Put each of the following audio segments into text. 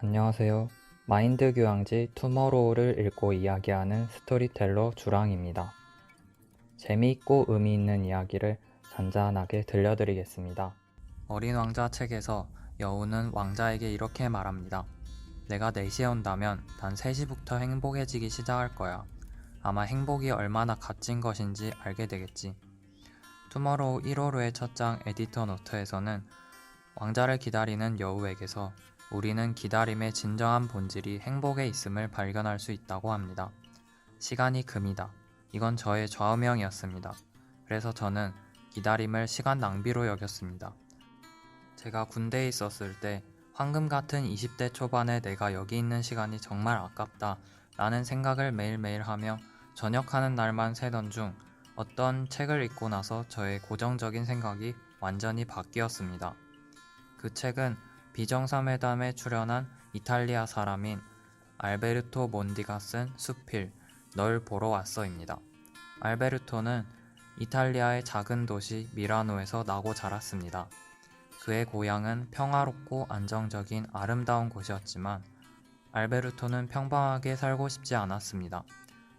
안녕하세요. 마인드 교양지 투머로우를 읽고 이야기하는 스토리텔러 주랑입니다. 재미있고 의미 있는 이야기를 잔잔하게 들려드리겠습니다. 어린 왕자 책에서 여우는 왕자에게 이렇게 말합니다. 내가 4시에 온다면 난 3시부터 행복해지기 시작할 거야. 아마 행복이 얼마나 값진 것인지 알게 되겠지. 투머로우 1호로의 첫 장 에디터 노트에서는 왕자를 기다리는 여우에게서 우리는 기다림의 진정한 본질이 행복에 있음을 발견할 수 있다고 합니다. 시간이 금이다. 이건 저의 좌우명이었습니다. 그래서 저는 기다림을 시간 낭비로 여겼습니다. 제가 군대에 있었을 때 황금 같은 20대 초반에 내가 여기 있는 시간이 정말 아깝다 라는 생각을 매일매일 하며 전역하는 날만 새던 중 어떤 책을 읽고 나서 저의 고정적인 생각이 완전히 바뀌었습니다. 그 책은 비정상회담에 출연한 이탈리아 사람인 알베르토 몬디가 쓴 수필, 널 보러 왔어입니다. 알베르토는 이탈리아의 작은 도시 미라노에서 나고 자랐습니다. 그의 고향은 평화롭고 안정적인 아름다운 곳이었지만 알베르토는 평범하게 살고 싶지 않았습니다.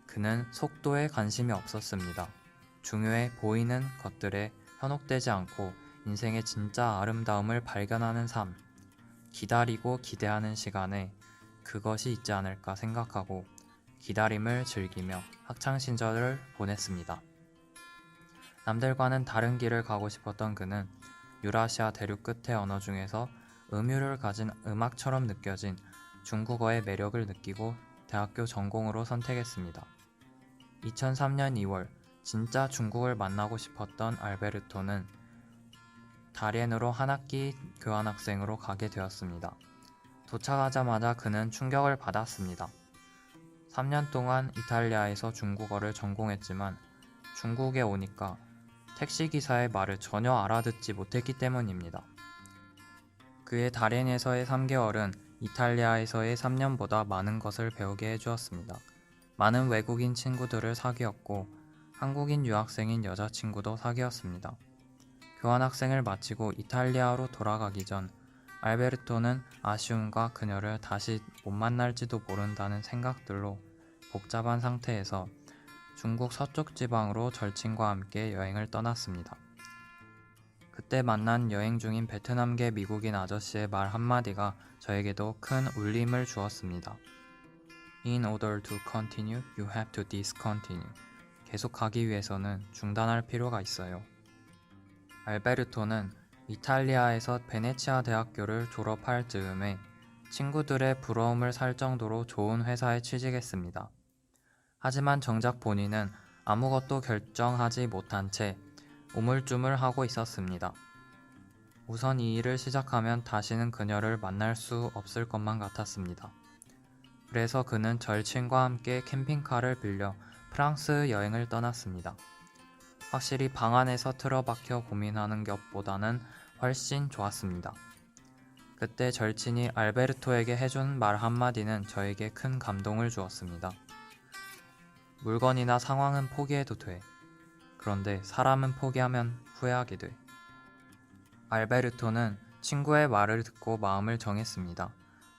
그는 속도에 관심이 없었습니다. 중요해 보이는 것들에 현혹되지 않고 인생의 진짜 아름다움을 발견하는 삶, 기다리고 기대하는 시간에 그것이 있지 않을까 생각하고 기다림을 즐기며 학창시절을 보냈습니다. 남들과는 다른 길을 가고 싶었던 그는 유라시아 대륙 끝의 언어 중에서 음유를 가진 음악처럼 느껴진 중국어의 매력을 느끼고 대학교 전공으로 선택했습니다. 2003년 2월 진짜 중국을 만나고 싶었던 알베르토는 다롄으로 한 학기 교환학생으로 가게 되었습니다. 도착하자마자 그는 충격을 받았습니다. 3년 동안 이탈리아에서 중국어를 전공했지만 중국에 오니까 택시기사의 말을 전혀 알아듣지 못했기 때문입니다. 그의 다롄에서의 3개월은 이탈리아에서의 3년보다 많은 것을 배우게 해주었습니다. 많은 외국인 친구들을 사귀었고 한국인 유학생인 여자친구도 사귀었습니다. 교환학생을 마치고 이탈리아로 돌아가기 전 알베르토는 아쉬움과 그녀를 다시 못 만날지도 모른다는 생각들로 복잡한 상태에서 중국 서쪽 지방으로 절친과 함께 여행을 떠났습니다. 그때 만난 여행 중인 베트남계 미국인 아저씨의 말 한마디가 저에게도 큰 울림을 주었습니다. In order to continue, you have to discontinue. 계속 가기 위해서는 중단할 필요가 있어요. 알베르토는 이탈리아에서 베네치아 대학교를 졸업할 즈음에 친구들의 부러움을 살 정도로 좋은 회사에 취직했습니다. 하지만 정작 본인은 아무것도 결정하지 못한 채 우물쭈물하고 있었습니다. 우선 이 일을 시작하면 다시는 그녀를 만날 수 없을 것만 같았습니다. 그래서 그는 절친과 함께 캠핑카를 빌려 프랑스 여행을 떠났습니다. 확실히 방 안에서 틀어박혀 고민하는 것보다는 훨씬 좋았습니다. 그때 절친이 알베르토에게 해준 말 한마디는 저에게 큰 감동을 주었습니다. 물건이나 상황은 포기해도 돼. 그런데 사람은 포기하면 후회하게 돼. 알베르토는 친구의 말을 듣고 마음을 정했습니다.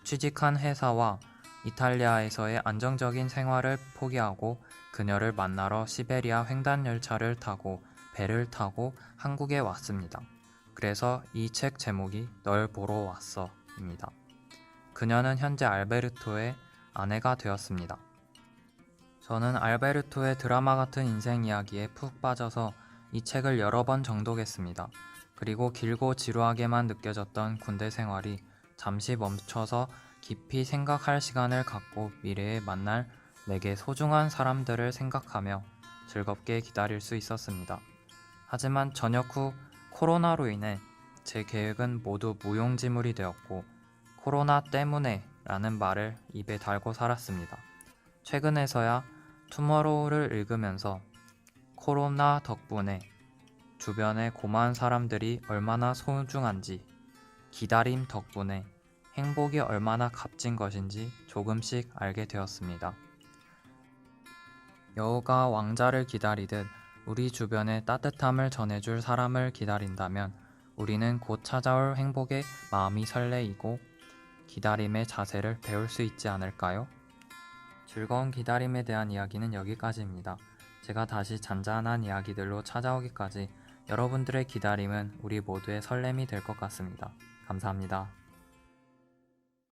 취직한 회사와 이탈리아에서의 안정적인 생활을 포기하고 그녀를 만나러 시베리아 횡단 열차를 타고 배를 타고 한국에 왔습니다. 그래서 이 책 제목이 널 보러 왔어 입니다. 그녀는 현재 알베르토의 아내가 되었습니다. 저는 알베르토의 드라마 같은 인생 이야기에 푹 빠져서 이 책을 여러 번 정독했습니다. 그리고 길고 지루하게만 느껴졌던 군대 생활이 잠시 멈춰서 깊이 생각할 시간을 갖고 미래에 만날 내게 소중한 사람들을 생각하며 즐겁게 기다릴 수 있었습니다. 하지만 전역 후 코로나로 인해 제 계획은 모두 무용지물이 되었고 코로나 때문에 라는 말을 입에 달고 살았습니다. 최근에서야 투머로우를 읽으면서 코로나 덕분에 주변의 고마운 사람들이 얼마나 소중한지, 기다림 덕분에 행복이 얼마나 값진 것인지 조금씩 알게 되었습니다. 여우가 왕자를 기다리듯 우리 주변에 따뜻함을 전해줄 사람을 기다린다면 우리는 곧 찾아올 행복에 마음이 설레이고 기다림의 자세를 배울 수 있지 않을까요? 즐거운 기다림에 대한 이야기는 여기까지입니다. 제가 다시 잔잔한 이야기들로 찾아오기까지 여러분들의 기다림은 우리 모두의 설렘이 될 것 같습니다. 감사합니다.